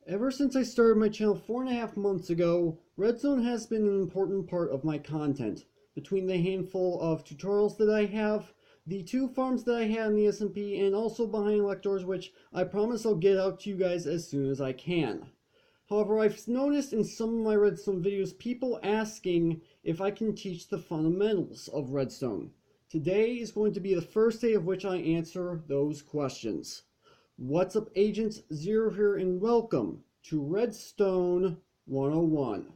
Ever since I started my channel 4.5 months ago, Redstone has been an important part of my content. Between the handful of tutorials that I have, the 2 farms that I had in the SMP, and also behind locked doors, which I promise I'll get out to you guys as soon as I can. However, I've noticed in some of my Redstone videos people asking if I can teach the fundamentals of Redstone. Today is going to be the first day of which I answer those questions. What's up, Agents? Zero here, and welcome to Redstone 101.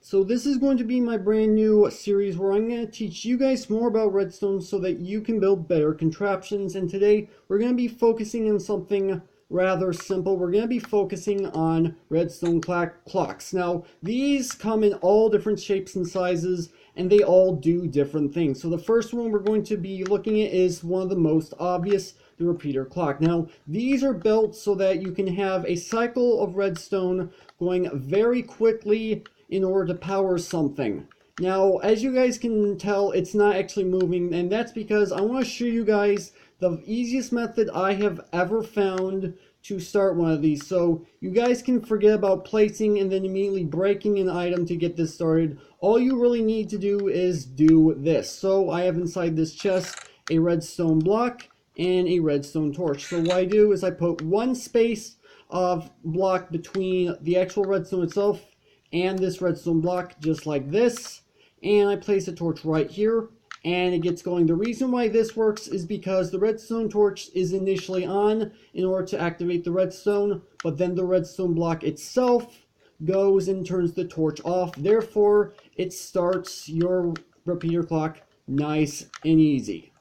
So this is going to be my brand new series where I'm going to teach you guys more about Redstone so that you can build better contraptions. And today we're going to be focusing on something rather simple. We're going to be focusing on redstone clocks. Now, these come in all different shapes and sizes, and they all do different things. So the first one we're going to be looking at is one of the most obvious, the repeater clock. Now, these are built so that you can have a cycle of redstone going very quickly in order to power something. Now, as you guys can tell, it's not actually moving, and that's because I want to show you guys the easiest method I have ever found to start one of these. So you guys can forget about placing and then immediately breaking an item to get this started. All you really need to do is do this. So I have inside this chest a redstone block and a redstone torch. So what I do is I put one space of block between the actual redstone itself and this redstone block, just like this, and I place a torch right here and it gets going. The reason why this works is because the redstone torch is initially on in order to activate the redstone, but then the redstone block itself goes and turns the torch off. Therefore, it starts your repeater clock nice and easy.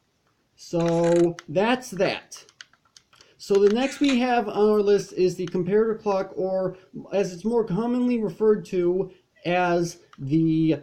So that's that. So the next we have on our list is the comparator clock, or as it's more commonly referred to as the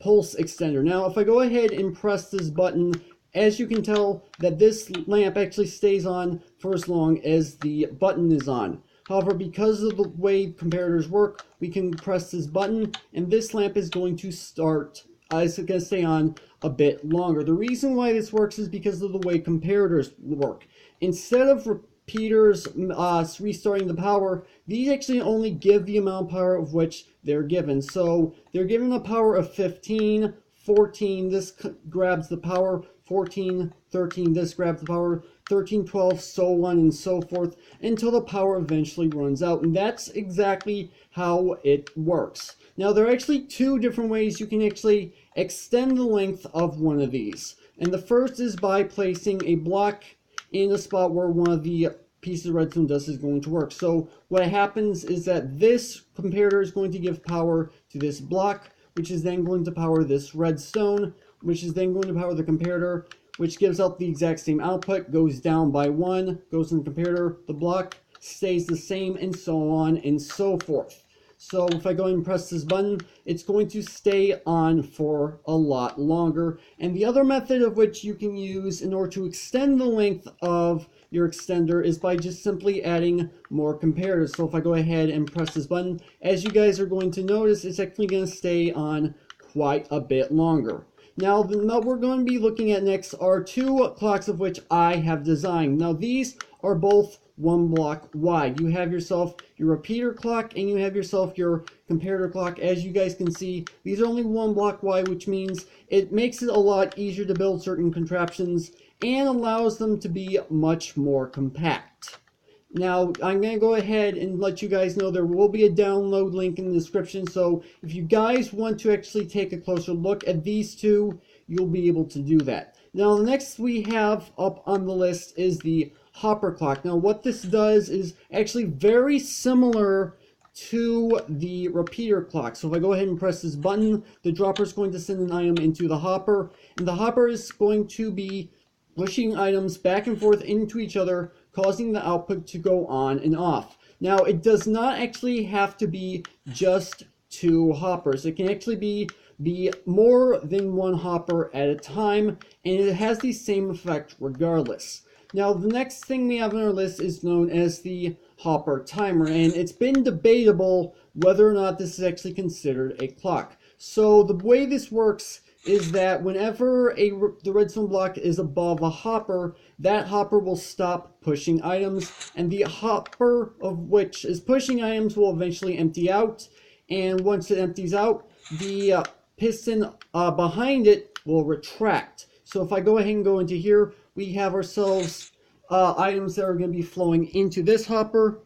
pulse extender. Now if I go ahead and press this button, as you can tell that this lamp actually stays on for as long as the button is on. However, because of the way comparators work, we can press this button and this lamp is going to start, it's going to stay on a bit longer. The reason why this works is because of the way comparators work. Instead of repeaters restarting the power, these actually only give the amount of power of which they're given. So they're given a power of 15, 14, this grabs the power, 14, 13, this grabs the power, 13, 12, so on and so forth, until the power eventually runs out. And that's exactly how it works. Now there are actually 2 different ways you can actually extend the length of one of these. And the first is by placing a block in a spot where one of the pieces of redstone dust is going to work. So what happens is that this comparator is going to give power to this block, which is then going to power this redstone, which is then going to power the comparator, which gives out the exact same output, goes down by 1, goes in the comparator, the block stays the same, and so on and so forth. So if I go ahead and press this button, it's going to stay on for a lot longer. And the other method of which you can use in order to extend the length of your extender is by just simply adding more comparators. So if I go ahead and press this button, as you guys are going to notice, it's actually going to stay on quite a bit longer. Now, what we're going to be looking at next are 2 clocks of which I have designed. Now, these are both 1 block wide. You have yourself your repeater clock and you have yourself your comparator clock. As you guys can see, these are only 1 block wide, which means it makes it a lot easier to build certain contraptions and allows them to be much more compact. Now, I'm going to go ahead and let you guys know there will be a download link in the description, so if you guys want to actually take a closer look at these 2, you'll be able to do that. Now, the next we have up on the list is the hopper clock. Now, what this does is actually very similar to the repeater clock. So if I go ahead and press this button, the dropper is going to send an item into the hopper, and the hopper is going to be pushing items back and forth into each other, causing the output to go on and off. Now, it does not actually have to be just 2 hoppers. It can actually be more than 1 hopper at a time, and it has the same effect regardless. Now, the next thing we have on our list is known as the hopper timer, and it's been debatable whether or not this is actually considered a clock. So the way this works is that whenever the redstone block is above a hopper, that hopper will stop pushing items, and the hopper of which is pushing items will eventually empty out, and once it empties out, the piston behind it will retract. So if I go ahead and go into here, we have ourselves items that are going to be flowing into this hopper,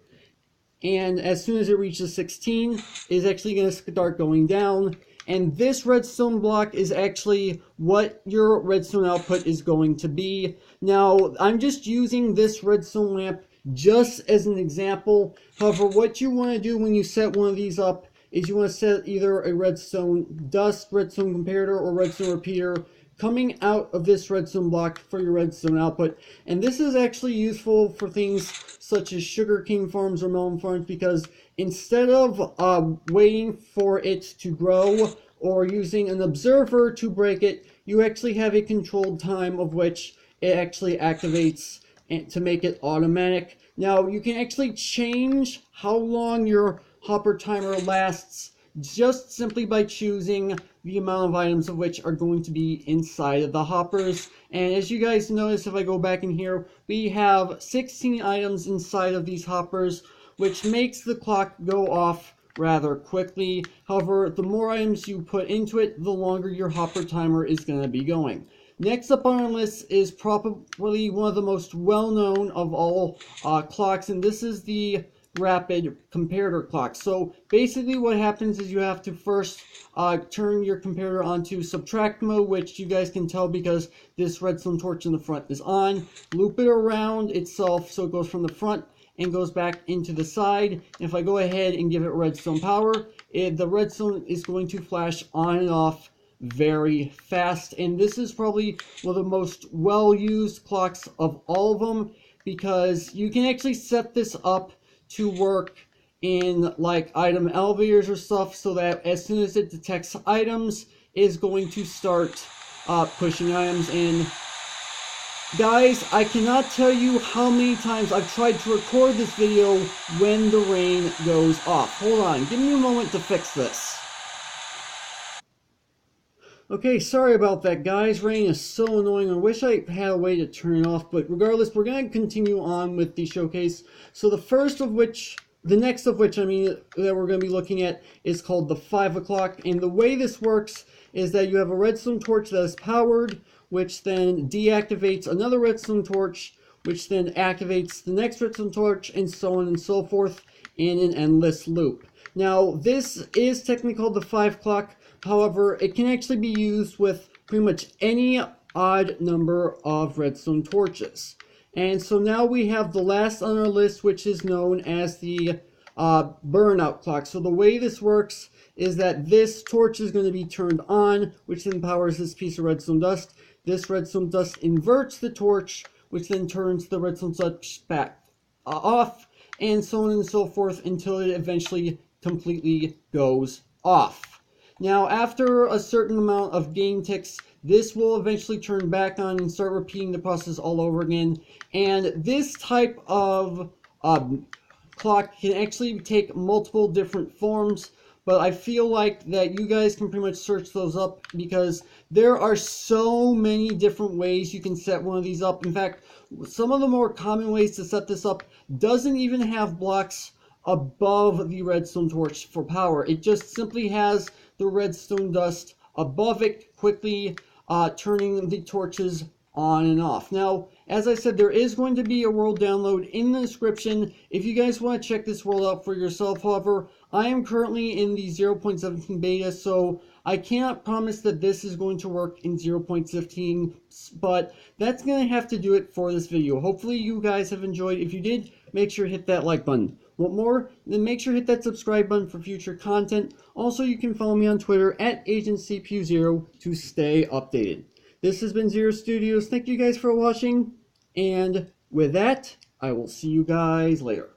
and as soon as it reaches 16, it's actually going to start going down. And this redstone block is actually what your redstone output is going to be. Now, I'm just using this redstone lamp just as an example. However, what you want to do when you set one of these up is you want to set either a redstone dust, redstone comparator, or redstone repeater coming out of this redstone block for your redstone output. And this is actually useful for things such as sugarcane farms or melon farms, because instead of waiting for it to grow or using an observer to break it, you actually have a controlled time of which it actually activates to make it automatic. Now, you can actually change how long your hopper timer lasts just simply by choosing the amount of items of which are going to be inside of the hoppers. And as you guys notice, if I go back in here, we have 16 items inside of these hoppers, which makes the clock go off rather quickly. However, the more items you put into it, the longer your hopper timer is going to be going. Next up on our list is probably one of the most well-known of all clocks, and this is the rapid comparator clock. So basically what happens is you have to first turn your comparator onto subtract mode, which you guys can tell because this redstone torch in the front is on. Loop it around itself so it goes from the front and goes back into the side. If I go ahead and give it redstone power, the redstone is going to flash on and off very fast. And this is probably one of the most well-used clocks of all of them, because you can actually set this up to work in like item elevators or stuff, so that as soon as it detects items, is going to start pushing items in. Guys, I cannot tell you how many times I've tried to record this video when the rain goes off. Hold on, give me a moment to fix this. Okay, sorry about that, guys. Rain is so annoying. I wish I had a way to turn it off, but regardless, we're going to continue on with the showcase. So the next of which, that we're going to be looking at is called the 5 o'clock. And the way this works is that you have a redstone torch that is powered, which then deactivates another redstone torch, which then activates the next redstone torch, and so on and so forth in an endless loop. Now, this is technically called the 5 o'clock. However, it can actually be used with pretty much any odd number of redstone torches. And so now we have the last on our list, which is known as the burnout clock. So the way this works is that this torch is going to be turned on, which then powers this piece of redstone dust. This redstone dust inverts the torch, which then turns the redstone dust back off, and so on and so forth until it eventually completely goes off. Now, after a certain amount of game ticks, this will eventually turn back on and start repeating the process all over again. And this type of clock can actually take multiple different forms, but I feel like that you guys can pretty much search those up, because there are so many different ways you can set one of these up. In fact, some of the more common ways to set this up doesn't even have blocks above the redstone torch for power. It just simply has the redstone dust above it, quickly turning the torches on and off. Now, as I said, there is going to be a world download in the description if you guys want to check this world out for yourself. However, I am currently in the 0.17 beta, so I cannot promise that this is going to work in 0.15, but that's going to have to do it for this video. Hopefully you guys have enjoyed. If you did, make sure to hit that like button. Want more? Then make sure to hit that subscribe button for future content. Also, you can follow me on Twitter at AgentCPU0 to stay updated. This has been Zero Studios. Thank you guys for watching, and with that, I will see you guys later.